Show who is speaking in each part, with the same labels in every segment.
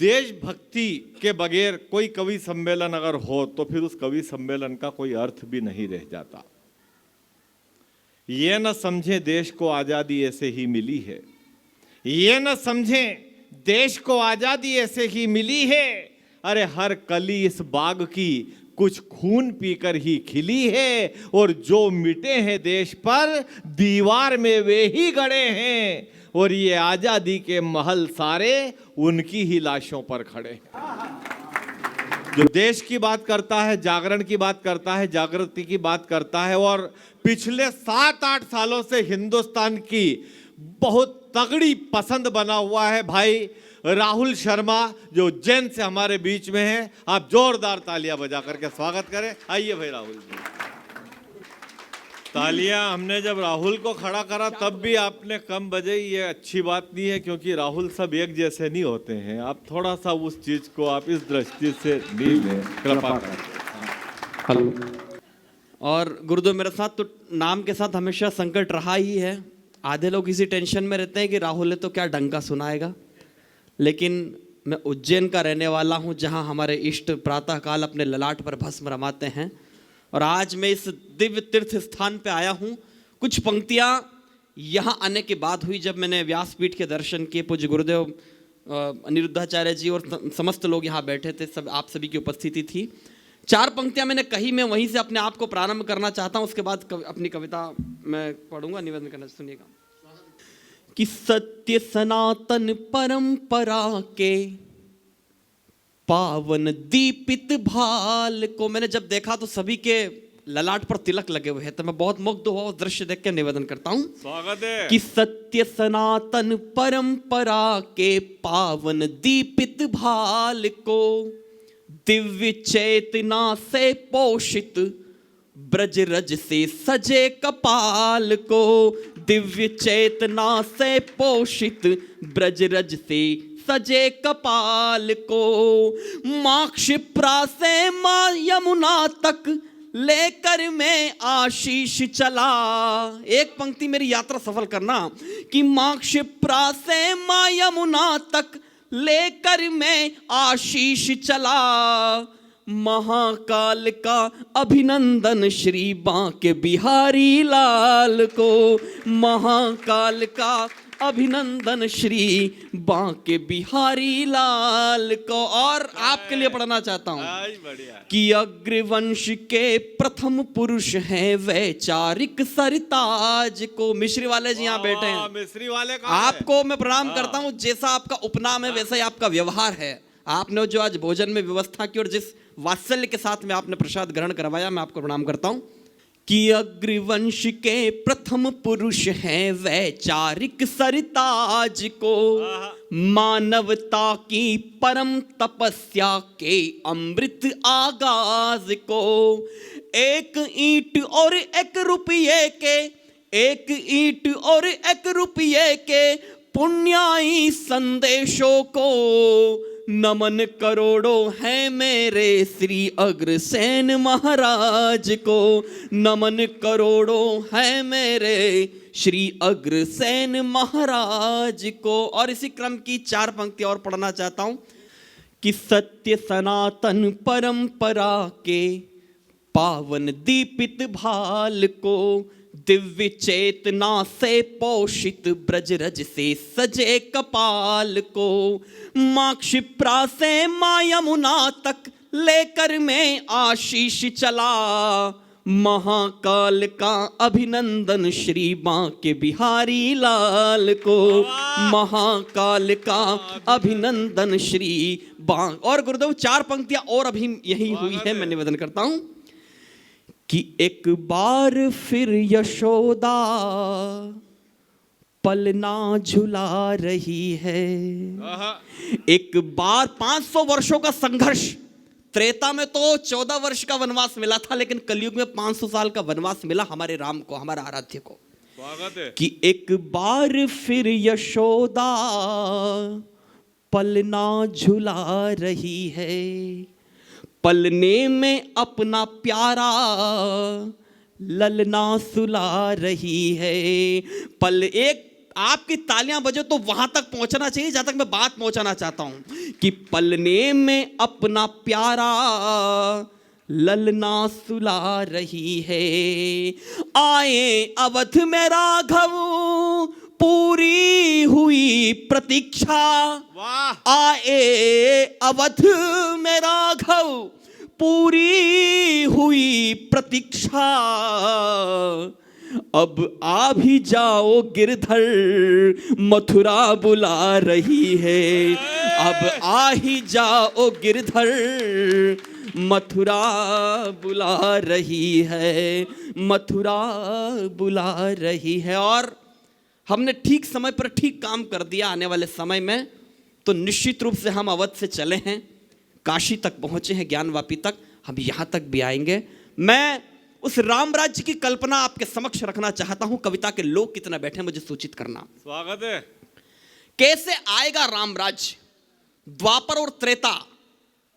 Speaker 1: देशभक्ति के बगैर कोई कवि सम्मेलन अगर हो तो फिर उस कवि सम्मेलन का कोई अर्थ भी नहीं रह जाता। ये न समझें देश को आज़ादी ऐसे ही मिली है, ये न समझें देश को आज़ादी ऐसे ही मिली है, अरे हर कली इस बाग की कुछ खून पीकर ही खिली है, और जो मिटे हैं देश पर दीवार में वे ही गड़े हैं, और ये आज़ादी के महल सारे उनकी ही लाशों पर खड़े हैं। जो देश की बात करता है, जागरण की बात करता है, जागृति की बात करता है, और पिछले 7-8 सालों से हिंदुस्तान की बहुत तगड़ी पसंद बना हुआ है भाई राहुल शर्मा, जो उज्जैन से हमारे बीच में है। आप जोरदार तालियां बजा करके स्वागत करें। आइए भाई राहुल जी। तालियां हमने जब राहुल को खड़ा करा तब भी आपने कम बजाई, ये अच्छी बात नहीं है, क्योंकि राहुल सब एक जैसे नहीं होते हैं। आप थोड़ा सा उस चीज को आप इस दृष्टि से नहीं लें, कृपा करें।
Speaker 2: हेलो। और गुरुदेव मेरे साथ तो नाम के साथ हमेशा संकट रहा ही है। आधे लोग इसी टेंशन में रहते हैं कि राहुल है तो क्या डंका सुनाएगा, लेकिन मैं उज्जैन का रहने वाला हूं, जहां हमारे इष्ट प्रातःकाल अपने ललाट पर भस्म रमाते हैं, और आज मैं इस दिव्य तीर्थ स्थान पे आया हूं। कुछ पंक्तियां यहां आने के बाद हुई जब मैंने व्यासपीठ के दर्शन किए। पूज्य गुरुदेव अनिरुद्धाचार्य जी और समस्त लोग यहाँ बैठे थे, सब आप सभी की उपस्थिति थी। 4 पंक्तियां मैंने कही, मैं वहीं से अपने आप को प्रारंभ करना चाहता हूं, उसके बाद अपनी कविता मैं पढ़ूंगा, निवेदन करना। सुनिएगा कि सत्य सनातन परंपरा के पावन दीपित भाल को मैंने जब देखा तो सभी के ललाट पर तिलक लगे हुए हैं, तो मैं बहुत मुग्ध हुआ उस दृश्य देख के निवेदन करता हूं।
Speaker 1: स्वागत है।
Speaker 2: कि सत्य सनातन परंपरा के पावन दीपित भाल को दिव्य चेतना से पोषित ब्रज रज से सजे कपाल को, दिव्य चेतना से पोषित ब्रज रज से सजे कपाल को, माँ क्षिप्रा से माँ यमुना तक लेकर मैं आशीष चला। एक पंक्ति मेरी यात्रा सफल करना कि माँ क्षिप्रा से माँ यमुना तक लेकर मैं आशीष चला, महाकाल का अभिनंदन श्री बांके बिहारी लाल को, महाकाल का अभिनंदन श्री बांके बिहारी लाल को। और आपके लिए पढ़ना चाहता हूं कि अग्रवंश के प्रथम पुरुष हैं वैचारिक सरताज को। मिश्री वाले जी यहाँ बैठे हैं,
Speaker 1: मिश्री वाले का
Speaker 2: आपको मैं प्रणाम करता हूं। जैसा आपका उपनाम है वैसा ही आपका व्यवहार है। आपने जो आज भोजन में व्यवस्था की और जिस वात्सल्य के साथ में आपने प्रसाद ग्रहण करवाया, मैं आपको प्रणाम करता हूं। कि अग्रवंश के प्रथम पुरुष हैं वैचारिक सरताज को, मानवता की परम तपस्या के अमृत आगाज को, एक ईंट और 1 रुपये के, 1 ईंट और 1 रुपये के पुण्याई संदेशों को नमन करोड़ों है मेरे श्री अग्रसेन महाराज को, नमन करोड़ों है मेरे श्री अग्रसेन महाराज को। और इसी क्रम की 4 पंक्ति और पढ़ना चाहता हूं कि सत्य सनातन परंपरा के पावन दीपित भाल को दिव्य चेतना से पोषित ब्रज रज से सजे कपाल को, माँ क्षिप्रा से माँ यमुना तक लेकर मैं आशीष चला, महाकाल का अभिनंदन श्री बांके बिहारी लाल को, महाकाल का अभिनंदन श्री बांके। और गुरुदेव 4 पंक्तियां और अभी यही हुई है, मैं निवेदन करता हूं कि एक बार फिर यशोदा पलना झुला रही है। एक बार 500 वर्षों का संघर्ष, त्रेता में तो 14 वर्ष का वनवास मिला था, लेकिन कलयुग में 500 साल का वनवास मिला हमारे राम को, हमारे आराध्य को।
Speaker 1: स्वागत है।
Speaker 2: कि एक बार फिर यशोदा पलना झुला रही है, पलने में अपना प्यारा ललना सुला रही है। पल एक आपकी तालियां बजे तो वहां तक पहुंचना चाहिए जहां तक मैं बात पहुंचाना चाहता हूं कि पलने में अपना प्यारा ललना सुला रही है, आए अवध में राघव पूरी हुई प्रतीक्षा।
Speaker 1: वाह,
Speaker 2: आए अवध में राघव पूरी हुई प्रतीक्षा, अब आ भी जाओ गिरधर मथुरा बुला रही है, अब आ ही जाओ गिरधर मथुरा बुला रही है, मथुरा बुला रही है। और हमने ठीक समय पर ठीक काम कर दिया। आने वाले समय में तो निश्चित रूप से हम अवध से चले हैं, काशी तक पहुंचे हैं, ज्ञानवापी तक, हम यहां तक भी आएंगे। मैं उस राम राज्य की कल्पना आपके समक्ष रखना चाहता हूं। कविता के लोग कितना बैठे हैं मुझे सूचित करना।
Speaker 1: स्वागत है।
Speaker 2: कैसे आएगा राम राज्य? द्वापर और त्रेता,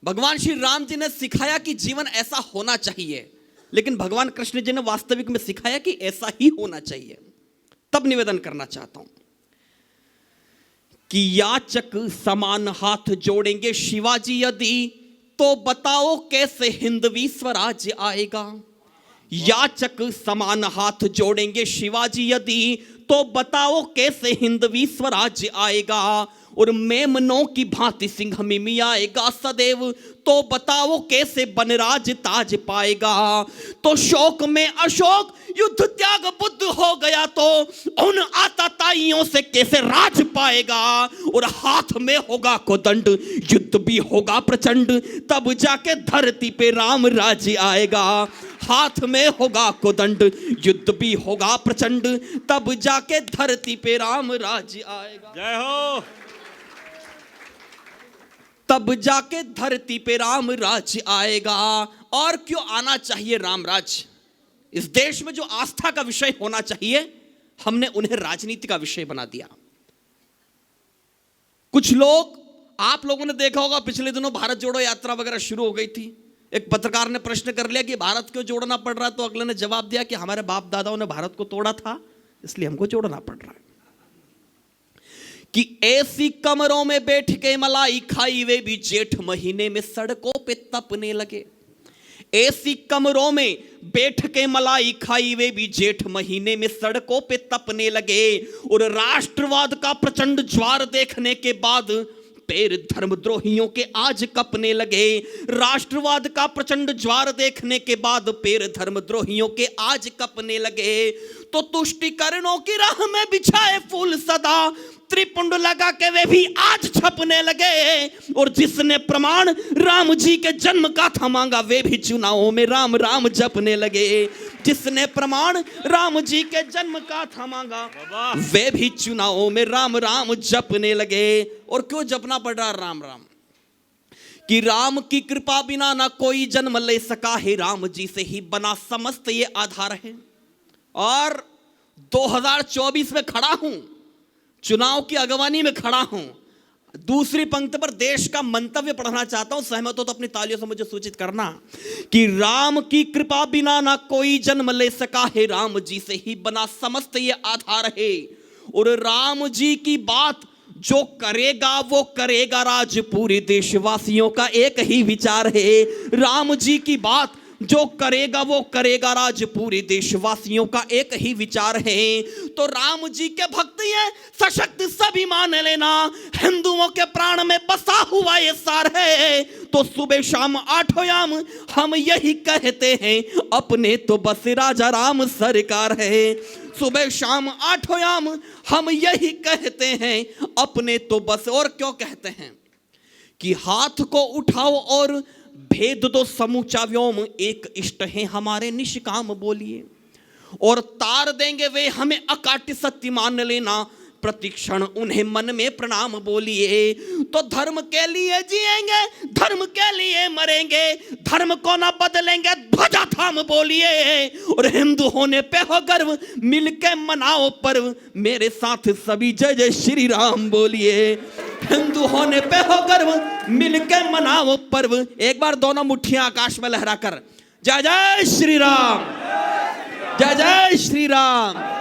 Speaker 2: भगवान श्री राम जी ने सिखाया कि जीवन ऐसा होना चाहिए, लेकिन भगवान कृष्ण जी ने वास्तविक में सिखाया कि ऐसा ही होना चाहिए। तब निवेदन करना चाहता हूं कि याचक समान हाथ जोड़ेंगे शिवाजी यदि, तो बताओ कैसे हिंदवी स्वराज्य आएगा। याचक समान हाथ जोड़ेंगे शिवाजी यदि, तो बताओ कैसे हिंदवी स्वराज्य आएगा। और मेमनों की भांति सिंह मिमी आएगा सदैव, तो बताओ कैसे बनराज ताज पाएगा। तो शोक में अशोक युद्ध त्याग बुद्ध हो गया, तो उन आताताइयों से कैसे राज पाएगा। और हाथ में होगा कोदंड, युद्ध भी होगा प्रचंड, तब जाके धरती पे राम राज्य आएगा। हाथ में होगा कोदंड, युद्ध भी होगा प्रचंड, तब जाके धरती पे राम राज्य आएगा।
Speaker 1: जय हो।
Speaker 2: तब जाके धरती पे राम राज्य आएगा। और क्यों आना चाहिए राम राज्य? इस देश में जो आस्था का विषय होना चाहिए, हमने उन्हें राजनीति का विषय बना दिया। कुछ लोग, आप लोगों ने देखा होगा पिछले दिनों भारत जोड़ो यात्रा वगैरह शुरू हो गई थी। एक पत्रकार ने प्रश्न कर लिया कि भारत क्यों जोड़ना पड़ रहा है, तो अगले ने जवाब दिया कि हमारे बाप दादाओं ने भारत को तोड़ा था, इसलिए हमको जोड़ना पड़ रहा है। कि ऐसी कमरों में बैठ के मलाई खाई वे भी जेठ महीने में सड़कों पे तपने लगे। ऐसी कमरों में बैठ के मलाई खाई वे भी जेठ महीने में सड़कों पे तपने लगे। और राष्ट्रवाद का प्रचंड ज्वार देखने के बाद पैर धर्मद्रोहियों के आज कपने लगे। राष्ट्रवाद का प्रचंड ज्वार देखने के बाद पैर धर्मद्रोहियों के आज कपने लगे। तो तुष्टिकरणों की राह में बिछाए फूल सदा, त्रिपुंड लगा के वे भी आज छपने लगे। और जिसने प्रमाण राम जी के जन्म का था मांगा, वे भी चुनावों में राम राम जपने लगे। जिसने प्रमाण राम जी के जन्म का था मांगा, वे भी चुनावों में राम राम जपने लगे। और क्यों जपना पड़ रहा राम राम? कि राम की कृपा बिना ना कोई जन्म ले सका है, राम जी से ही बना समस्त ये आधार है। और 2024 में खड़ा हूं, चुनाव की अगवानी में खड़ा हूं, दूसरी पंक्ति पर देश का मंतव्य पढ़ना चाहता हूं। सहमत हो तो अपनी तालियों से मुझे सूचित करना कि राम की कृपा बिना ना कोई जन्म ले सका है, राम जी से ही बना समस्त ये आधार है। और राम जी की बात जो करेगा वो करेगा राज, पूरे देशवासियों का एक ही विचार है। राम जी की बात जो करेगा वो करेगा राज, पूरे देशवासियों का एक ही विचार है। तो राम जी के भक्त ये सशक्त सभी मान लेना, हिंदुओं के प्राण में बसा हुआ ये सार है। तो सुबह शाम आठों याम हम यही कहते हैं, अपने तो बस राजा राम सरकार है। सुबह शाम आठों याम हम यही कहते हैं, अपने तो बस। और क्यों कहते हैं? कि हाथ को उठाओ और भेद दो समूचा व्योम, एक इष्ट है हमारे निष्काम बोलिए। और तार देंगे वे हमें अकाट्य सत्य मान लेना, प्रतिक्षण उन्हें मन में प्रणाम बोलिए। तो धर्म के लिए जिएंगे, धर्म के लिए मरेंगे, धर्म को ना बदलेंगे, ध्वजा थाम बोलिए। और हिंदू होने पे हो गर्व, मिलके मनाओ पर्व, मेरे साथ सभी जय जय श्री राम बोलिए। हिंदू होने पे हो गर्व, मिलके मनाओ पर्व। एक बार दोनों मुट्ठियां आकाश में लहराकर जय जय श्री राम, जय जय श्री राम।